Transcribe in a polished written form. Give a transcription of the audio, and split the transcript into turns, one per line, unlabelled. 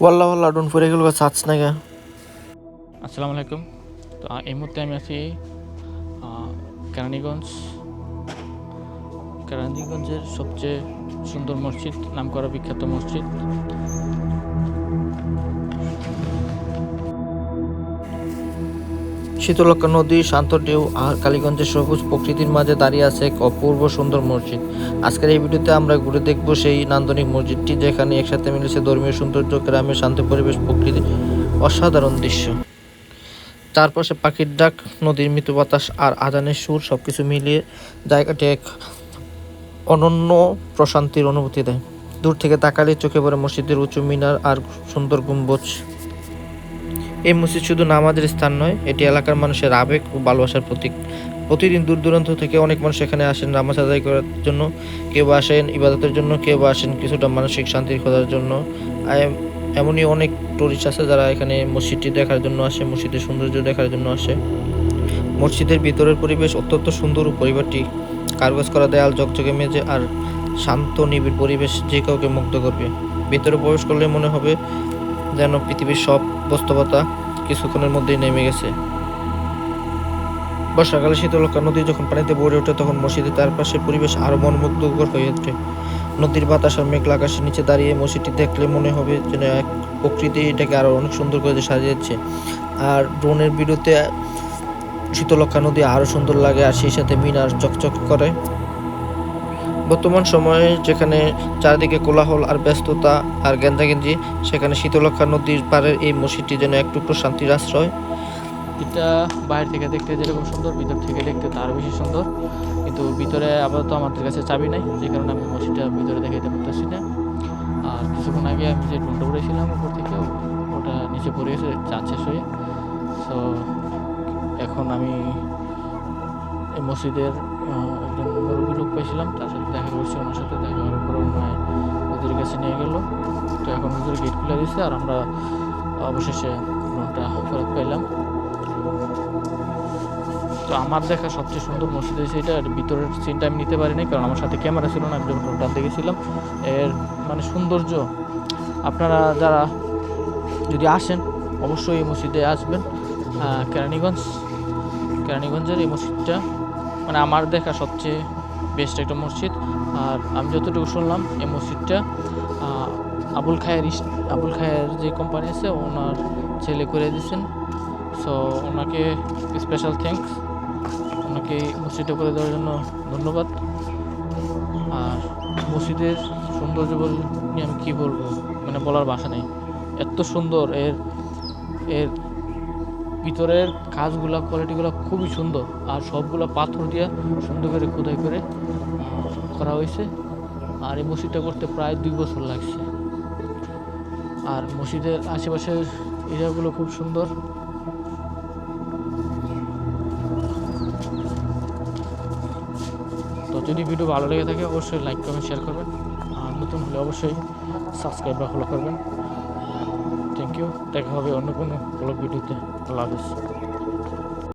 ওয়াল্লা ওয়াল্লা ডোন পড়ে গেল চাচ না গা।
আসসালামু আলাইকুম। তো এই মুহূর্তে আমি আছি কেরানীগঞ্জ। কেরানীগঞ্জের সবচেয়ে সুন্দর মসজিদ, নামকরা বিখ্যাত মসজিদ।
শীতলক্ষ্যা নদী, শান্ত ঢেউ আর কালীগঞ্জের সবুজ প্রকৃতির মাঝে দাঁড়িয়ে আছে এক অপূর্ব সুন্দর মসজিদ। আজকের এই ভিডিওতে আমরা ঘুরে দেখব সেই নান্দনিক মসজিদটি, যেখানে একসাথে মিলেছে ধর্মীয় সৌন্দর্য, গ্রামের শান্ত পরিবেশ, প্রকৃতির অসাধারণ দৃশ্য। চারপাশে পাখির ডাক, নদীর মৃদু বাতাস আর আজানের সুর সবকিছু মিলিয়ে জায়গাটি এক অনন্য প্রশান্তির অনুভূতি দেয়। দূর থেকে তাকালে চোখে পড়ে মসজিদের উঁচু মিনার আর সুন্দর গম্বুজ। এই মসজিদ শুধু নামাজের স্থান নয়, এটি এলাকার মানুষের আবেগ ও ভালোবাসার প্রতীক। প্রতিদিন দূর দূরান্ত থেকে অনেক মানুষ এখানে আসেন নামাজ আদায় করার জন্য, কেউ আসেন ইবাদতের জন্য, কেউ আসেন কিছুটা মানসিক শান্তি খোঁজার জন্য। এমনই অনেক টুরিস্ট আছে যারা এখানে মসজিদটি দেখার জন্য আসে, মসজিদের সৌন্দর্য দেখার জন্য আসে। মসজিদের ভিতরের পরিবেশ অত্যন্ত সুন্দর ও পরিবারটি কারুকাজ করা দেয়াল, ঝকঝকে মেঝে আর শান্ত নিবিড় পরিবেশ যে কাউকে মুগ্ধ করবে। ভিতরে প্রবেশ করলে মনে হবে যেন পৃথিবীর সব বাস্তবতা কিছুক্ষণের মধ্যেই নেমে গেছে। বর্ষাকালে শীতলক্ষ্যা নদী যখন পানিতে ভরে ওঠে, তখন মসজিদের চারপাশের পরিবেশ আরো মনোমুগ্ধকর হয়ে ওঠে। নদীর বাতাস আর মেঘলা আকাশের নিচে দাঁড়িয়ে মসজিদটি দেখলে মনে হবে যেন এক প্রকৃতি এটাকে আরো অনেক সুন্দর করে সাজিয়েছে। আর ড্রোনের ভিডিওতে শীতলক্ষ্যা নদী আরো সুন্দর লাগে, আর সেই সাথে মিনার চকচক করে। বর্তমান সময়ে যেখানে চারিদিকে কোলাহল আর ব্যস্ততা আর গেঞ্জাগেঞ্জি, সেখানে শীতলক্ষ্যা নদীর পাড়ের এই মসজিদটি যেন এক টুকরো শান্তির আশ্রয়।
এটা বাইরে থেকে দেখতে যেরকম সুন্দর, ভিতর থেকে দেখতে তারও বেশি সুন্দর। কিন্তু ভিতরে আপাতত আমাদের কাছে চাবি নাই, যে কারণে আমি মসজিদটা ভিতরে দেখাইতে পারতেছি না। আর কিছুক্ষণ আগে আমি যে ড্রোনটা উড়েছিলাম উপর থেকে, ওটা নিচে পড়ে গেছে চার্জ শেষ হয়ে। সো এখন আমি এই মসজিদের একজন মুরব্বী লোক পাইছিলাম, তার সাথে দেখা করছি। ওনার সাথে দেখা করার পরে ওনায় ওদের কাছে নিয়ে গেল। তো এখন ওদের গেট খুলে দিয়েছে, আর আমরা অবশেষে ড্রোনটা ফেরত পাইলাম। তো আমার দেখা সবচেয়ে সুন্দর মসজিদ হয়েছে এটা। ভিতরের সিনটা আমি নিতে পারিনি, কারণ আমার সাথে ক্যামেরা ছিল না, আমি যখন ড্রোনটা দেখেছিলাম। এর মানে সৌন্দর্য, আপনারা যারা যদি আসেন অবশ্যই এই মসজিদে আসবেন। কেরানীগঞ্জের এই মসজিদটা মানে আমার দেখা সবচেয়ে বেস্ট একটা মসজিদ। আর আমি যতটুকু শুনলাম এই মসজিদটা আবুল খায়ের যে কোম্পানি আছে ওনার ছেলে করে দিয়েছেন। সো ওনাকে স্পেশাল থ্যাঙ্কস, ওনাকে মসজিদটা করে দেওয়ার জন্য ধন্যবাদ। আর মসজিদের সৌন্দর্য নিয়ে আমি কী বলবো, মানে বলার ভাষা নেই, এত সুন্দর। এর এর ভিতরের কাজগুলা, কোয়ালিটিগুলো খুবই সুন্দর। আর সবগুলো পাথর দিয়ে সুন্দর করে খোদাই করে করা হয়েছে। আর এই মসজিদটা করতে প্রায় 2 বছর লাগছে। আর মসজিদের আশেপাশের এরিয়াগুলো খুব সুন্দর। তো যদি ভিডিও ভালো লেগে থাকে অবশ্যই লাইক কমেন্ট শেয়ার করবেন, আর নতুন হলে অবশ্যই সাবস্ক্রাইব বা ফলো করবেন। Thank you. দেখা হবে অন্য কোনো ব্লগ ভিডিওতে। আল্লাহ হাফেজ।